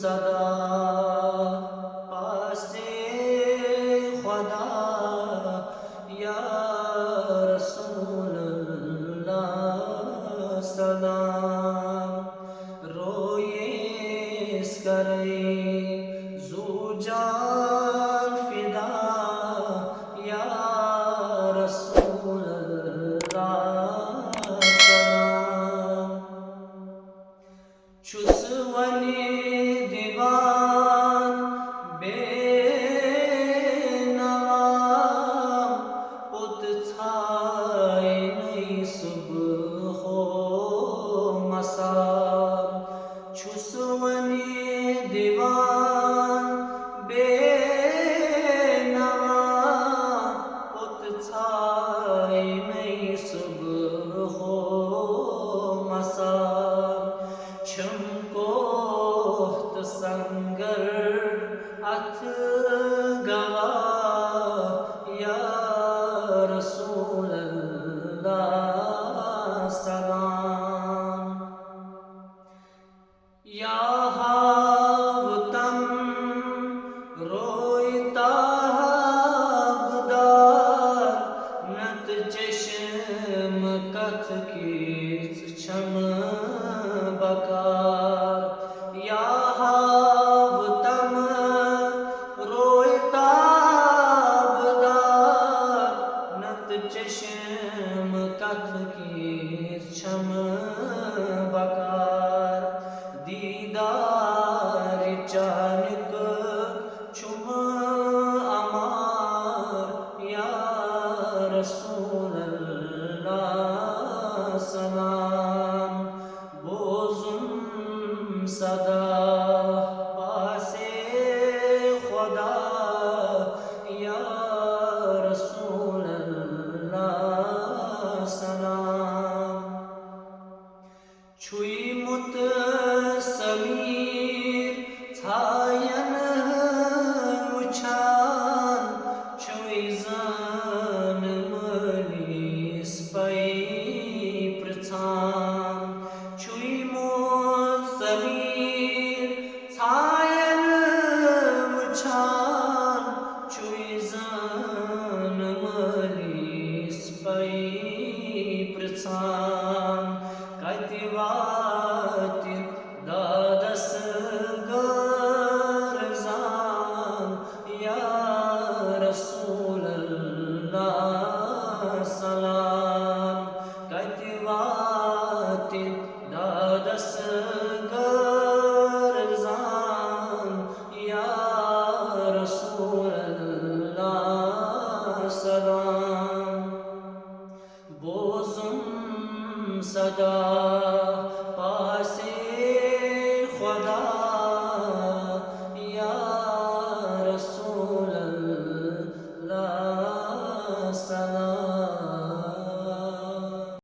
सदा पासे खुदा या रसूल अल्लाह सलाम रोए करे जू जान फिदा या रसूल अल्लाह सलाम छुस वली दीवान बेनवा पुत छाए नहीं सुबह हो मसा छुस वली दीवान बेनवा पुत छाए नहीं सुबह हो मसा छमको संगर अथ गवा या रसूल अल्लाह सलाम या हावतम रोयता बुदार नत चश्म कथ की छम बकार या हावतम रोयता बुदार नत चश्म कथ की छम बकार दीदार चानक छुम अमार या रसूल अल्लाह सलाम बोजुम सदा पासे खुदा या रसूल अल्लाह सलाम छुई मुत समीर छायन उछान छुई जान मनीस पै प्रछान छुई मुत समीर छायन उछान छुई जान मनीस पै प्रछान कतिवाति दादस गरजान या रसूल अल्लाह सलाम कतिवाति दादस गरजान या रसूल अल्लाह सलाम बोजुम सदा पासे